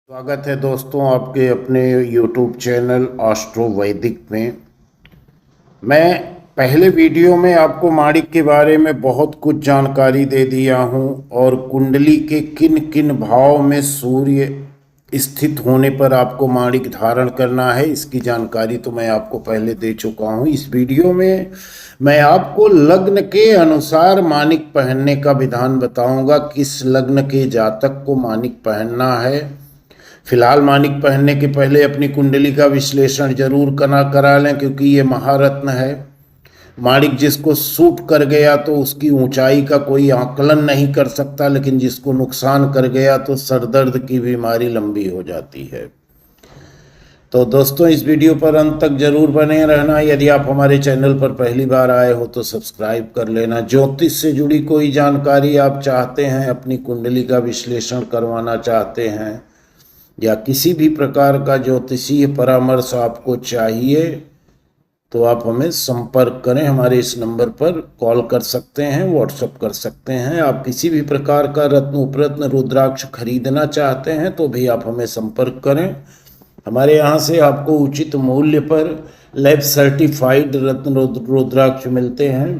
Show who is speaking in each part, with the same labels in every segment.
Speaker 1: स्वागत है दोस्तों आपके अपने YouTube चैनल एस्ट्रो वैदिक में। मैं पहले वीडियो में आपको माणिक के बारे में बहुत कुछ जानकारी दे दिया हूं और कुंडली के किन किन भाव में सूर्य स्थित होने पर आपको माणिक धारण करना है इसकी जानकारी तो मैं आपको पहले दे चुका हूं। इस वीडियो में मैं आपको लग्न के अनुसार माणिक पहनने का विधान बताऊंगा। किस लग्न के जातक को माणिक पहनना है। फिलहाल माणिक पहनने के पहले अपनी कुंडली का विश्लेषण जरूर करा लें, क्योंकि ये महारत्न है। माणिक जिसको सूट कर गया तो उसकी ऊंचाई का कोई आकलन नहीं कर सकता, लेकिन जिसको नुकसान कर गया तो सरदर्द की बीमारी लंबी हो जाती है। तो दोस्तों इस वीडियो पर अंत तक जरूर बने रहना। यदि आप हमारे चैनल पर पहली बार आए हो तो सब्सक्राइब कर लेना। ज्योतिष से जुड़ी कोई जानकारी आप चाहते हैं, अपनी कुंडली का विश्लेषण करवाना चाहते हैं या किसी भी प्रकार का ज्योतिषीय परामर्श आपको चाहिए तो आप हमें संपर्क करें। हमारे इस नंबर पर कॉल कर सकते हैं, व्हाट्सएप कर सकते हैं। आप किसी भी प्रकार का रत्न उपरत्न रुद्राक्ष खरीदना चाहते हैं तो भी आप हमें संपर्क करें। हमारे यहाँ से आपको उचित मूल्य पर लैब सर्टिफाइड रत्न रुद्राक्ष मिलते हैं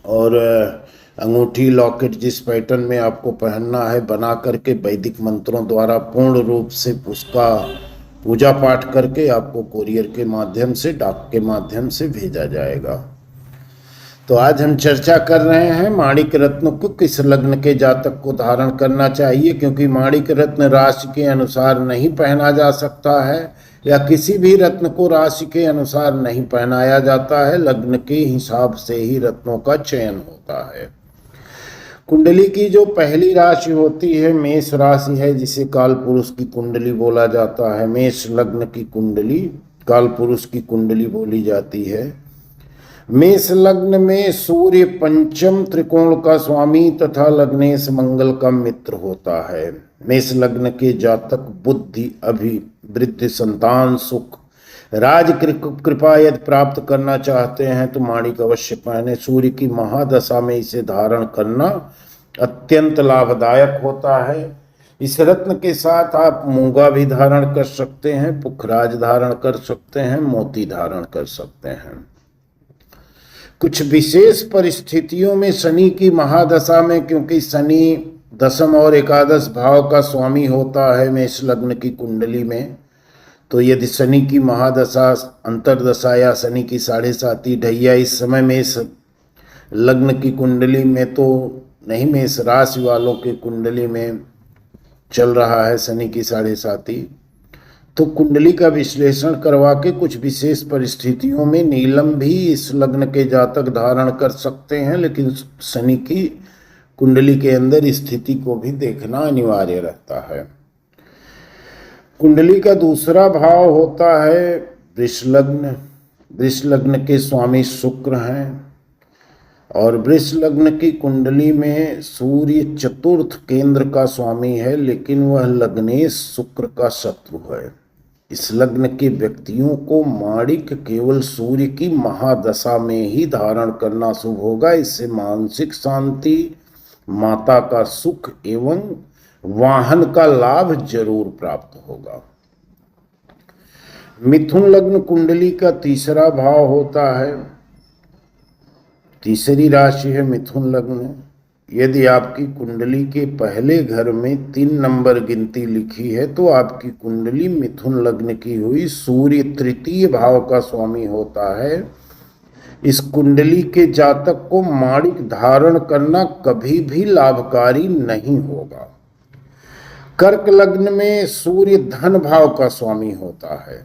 Speaker 1: और अंगूठी लॉकेट जिस पैटर्न में आपको पहनना है बना करके वैदिक मंत्रों द्वारा पूर्ण रूप से उसका पूजा पाठ करके आपको कोरियर के माध्यम से, डाक के माध्यम से भेजा जाएगा। तो आज हम चर्चा कर रहे हैं माणिक रत्न को किस लग्न के जातक को धारण करना चाहिए, क्योंकि माणिक रत्न राशि के अनुसार नहीं पहना जा सकता है या किसी भी रत्न को राशि के अनुसार नहीं पहनाया जाता है। लग्न के हिसाब से ही रत्नों का चयन होता है। कुंडली की जो पहली राशि होती है मेष राशि है, जिसे काल पुरुष की कुंडली बोला जाता है। मेष लग्न की कुंडली काल पुरुष की कुंडली बोली जाती है। मेष लग्न में सूर्य पंचम त्रिकोण का स्वामी तथा लग्नेश मंगल का मित्र होता है। मेष लग्न के जातक बुद्धि, अभिवृद्धि, संतान सुख, राज कृपा यदि प्राप्त करना चाहते हैं तो माणिक अवश्य पहने। सूर्य की महादशा में इसे धारण करना अत्यंत लाभदायक होता है। इस रत्न के साथ आप मूंगा भी धारण कर सकते हैं, पुखराज धारण कर सकते हैं, मोती धारण कर सकते हैं। कुछ विशेष परिस्थितियों में शनि की महादशा में, क्योंकि शनि दशम और एकादश भाव का स्वामी होता है मेष लग्न की कुंडली में, तो यदि शनि की महादशा, अंतरदशा या शनि की 7.5 ढैया इस समय मेष लग्न की कुंडली में तो नहीं, मेष राशि वालों के कुंडली में चल रहा है शनि की 7.5, तो कुंडली का विश्लेषण करवा के कुछ विशेष परिस्थितियों में नीलम भी इस लग्न के जातक धारण कर सकते हैं, लेकिन शनि की कुंडली के अंदर स्थिति को भी देखना अनिवार्य रहता है। कुंडली का दूसरा भाव होता है वृष लग्न। वृष लग्न के स्वामी शुक्र हैं और वृष लग्न की कुंडली में सूर्य चतुर्थ केंद्र का स्वामी है, लेकिन वह लग्नेश शुक्र का शत्रु है। इस लग्न के व्यक्तियों को माणिक केवल सूर्य की महादशा में ही धारण करना शुभ होगा। इससे मानसिक शांति, माता का सुख एवं वाहन का लाभ जरूर प्राप्त होगा। मिथुन लग्न कुंडली का तीसरा भाव होता है, तीसरी राशि है मिथुन लग्न। यदि आपकी कुंडली के पहले घर में 3 नंबर गिनती लिखी है तो आपकी कुंडली मिथुन लग्न की हुई। सूर्य तृतीय भाव का स्वामी होता है। इस कुंडली के जातक को माणिक धारण करना कभी भी लाभकारी नहीं होगा। कर्क लग्न में सूर्य धन भाव का स्वामी होता है।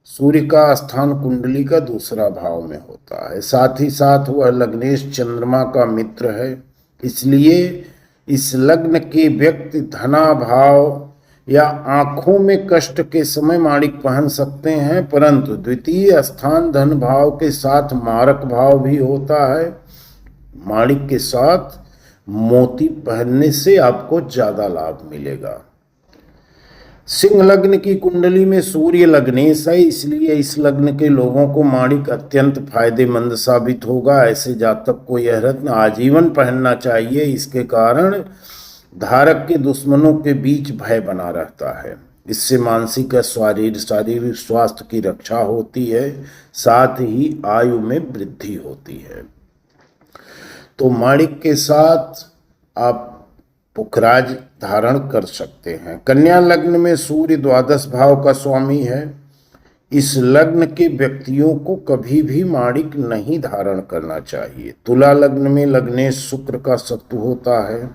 Speaker 1: सूर्य का स्थान कुंडली का दूसरा भाव में होता है, साथ ही साथ वह लग्नेश चंद्रमा का मित्र है। इसलिए इस लग्न के व्यक्ति धनाभाव या आंखों में कष्ट के समय माणिक पहन सकते हैं, परंतु द्वितीय स्थान धन भाव के साथ मारक भाव भी होता है। माणिक के साथ मोती पहनने से आपको ज्यादा लाभ मिलेगा। सिंह लग्न की कुंडली में सूर्य लग्नेश है, इसलिए इस लग्न के लोगों को माणिक अत्यंत फायदेमंद साबित होगा। ऐसे जातक को यह रत्न आजीवन पहनना चाहिए। इसके कारण धारक के दुश्मनों के बीच भय बना रहता है। इससे मानसिक और शारीरिक स्वास्थ्य की रक्षा होती है, साथ ही आयु में वृद्धि होती है। तो माणिक के साथ आप पुखराज धारण कर सकते हैं। कन्या लग्न में सूर्य द्वादश भाव का स्वामी है। इस लग्न के व्यक्तियों को कभी भी माणिक नहीं धारण करना चाहिए। तुला लग्न में लग्नेश शुक्र का शत्रु होता है,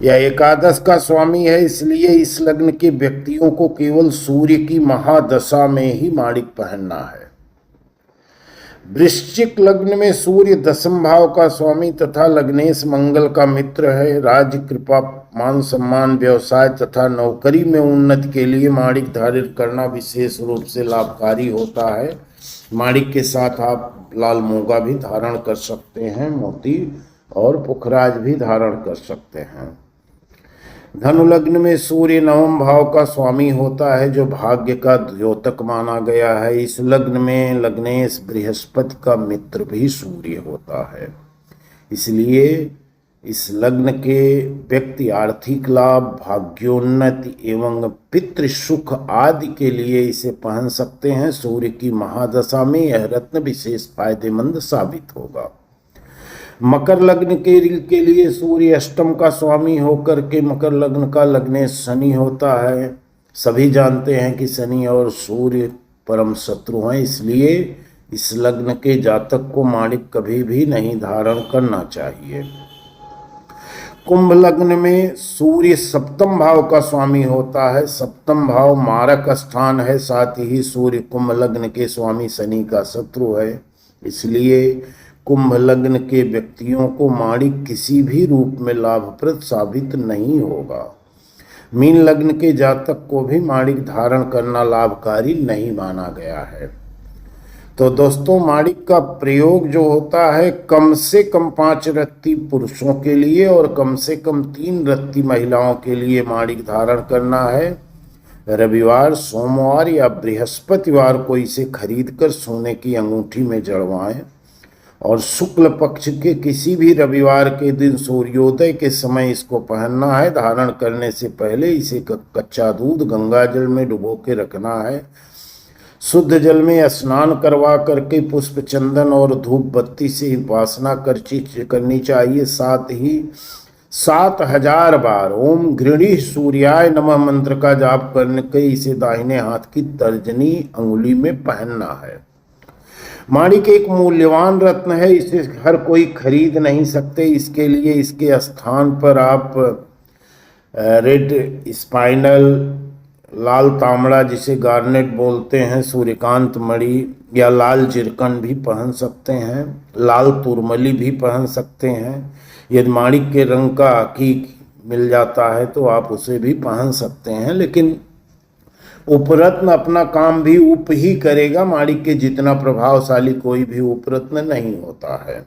Speaker 1: यह एकादश का स्वामी है, इसलिए इस लग्न के व्यक्तियों को केवल सूर्य की महादशा में ही माणिक पहनना है। वृश्चिक लग्न में सूर्य दशम भाव का स्वामी तथा लग्नेश मंगल का मित्र है। राज्य, कृपा, मान सम्मान, व्यवसाय तथा नौकरी में उन्नति के लिए माणिक धारित करना विशेष रूप से लाभकारी होता है। माणिक के साथ आप लाल मूंगा भी धारण कर सकते हैं, मोती और पुखराज भी धारण कर सकते हैं। धनु लग्न में सूर्य नवम भाव का स्वामी होता है, जो भाग्य का द्योतक माना गया है। इस लग्न में लग्नेश बृहस्पति का मित्र भी सूर्य होता है, इसलिए इस लग्न के व्यक्ति आर्थिक लाभ, भाग्योन्नति एवं पितृ सुख आदि के लिए इसे पहन सकते हैं। सूर्य की महादशा में यह रत्न विशेष फायदेमंद साबित होगा। मकर लग्न के लिए सूर्य अष्टम का स्वामी होकर के मकर लग्न का लग्नेश शनि होता है। सभी जानते हैं कि शनि और सूर्य परम शत्रु हैं, इसलिए इस लग्न के जातक को माणिक कभी भी नहीं धारण करना चाहिए। कुंभ लग्न में सूर्य सप्तम भाव का स्वामी होता है। सप्तम भाव मारक स्थान है, साथ ही सूर्य कुंभ लग्न के स्वामी शनि का शत्रु है, इसलिए कुंभ लग्न के व्यक्तियों को माणिक किसी भी रूप में लाभप्रद साबित नहीं होगा। मीन लग्न के जातक को भी माणिक धारण करना लाभकारी नहीं माना गया है। तो दोस्तों, माणिक का प्रयोग जो होता है कम से कम 5 रत्ती पुरुषों के लिए और कम से कम 3 रत्ती महिलाओं के लिए माणिक धारण करना है। रविवार, सोमवार या बृहस्पतिवार को इसे खरीदकर सोने की अंगूठी में जड़वाएं और शुक्ल पक्ष के किसी भी रविवार के दिन सूर्योदय के समय इसको पहनना है। धारण करने से पहले इसे कच्चा दूध गंगा जल में डुबो के रखना है। शुद्ध जल में स्नान करवा करके पुष्प, चंदन और धूप बत्ती से उपासना करनी चाहिए। साथ ही 7000 बार ओम गृणी सूर्याय नमः मंत्र का जाप करने के इसे दाहिने हाथ की तर्जनी अंगुली में पहनना है। माणिक एक मूल्यवान रत्न है, इसे हर कोई खरीद नहीं सकते। इसके लिए इसके स्थान पर आप रेड स्पाइनल, लाल तांबड़ा जिसे गार्नेट बोलते हैं, सूर्यकांत मणि या लाल जिरकन भी पहन सकते हैं। लाल तुरमली भी पहन सकते हैं। यदि माणिक के रंग का अकीक मिल जाता है तो आप उसे भी पहन सकते हैं, लेकिन उपरत्न अपना काम भी उप ही करेगा। माणिक के जितना प्रभावशाली कोई भी उपरत्न नहीं होता है।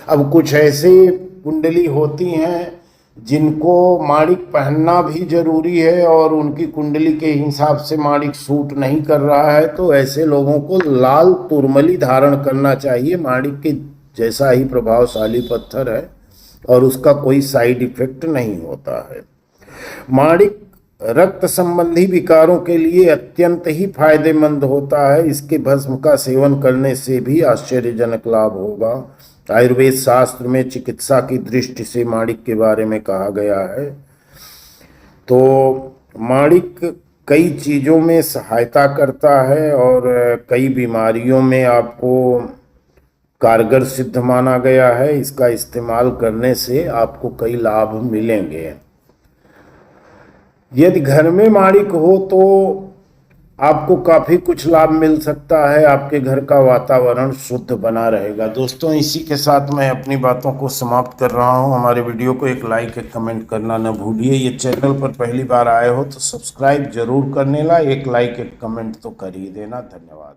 Speaker 1: अब कुछ ऐसे कुंडली होती हैं जिनको माणिक पहनना भी जरूरी है और उनकी कुंडली के हिसाब से माणिक सूट नहीं कर रहा है, तो ऐसे लोगों को लाल तुरमली धारण करना चाहिए। माणिक के जैसा ही प्रभावशाली पत्थर है और उसका कोई साइड इफेक्ट नहीं होता है। माणिक रक्त संबंधी विकारों के लिए अत्यंत ही फायदेमंद होता है। इसके भस्म का सेवन करने से भी आश्चर्यजनक लाभ होगा। आयुर्वेद शास्त्र में चिकित्सा की दृष्टि से माणिक के बारे में कहा गया है। तो माणिक कई चीज़ों में सहायता करता है और कई बीमारियों में आपको कारगर सिद्ध माना गया है। इसका इस्तेमाल करने से आपको कई लाभ मिलेंगे। यदि घर में माणिक हो तो आपको काफ़ी कुछ लाभ मिल सकता है। आपके घर का वातावरण शुद्ध बना रहेगा। दोस्तों, इसी के साथ मैं अपनी बातों को समाप्त कर रहा हूं। हमारे वीडियो को एक लाइक, एक कमेंट करना न भूलिए। ये चैनल पर पहली बार आए हो तो सब्सक्राइब जरूर करने ला, एक लाइक, एक कमेंट तो कर ही देना। धन्यवाद।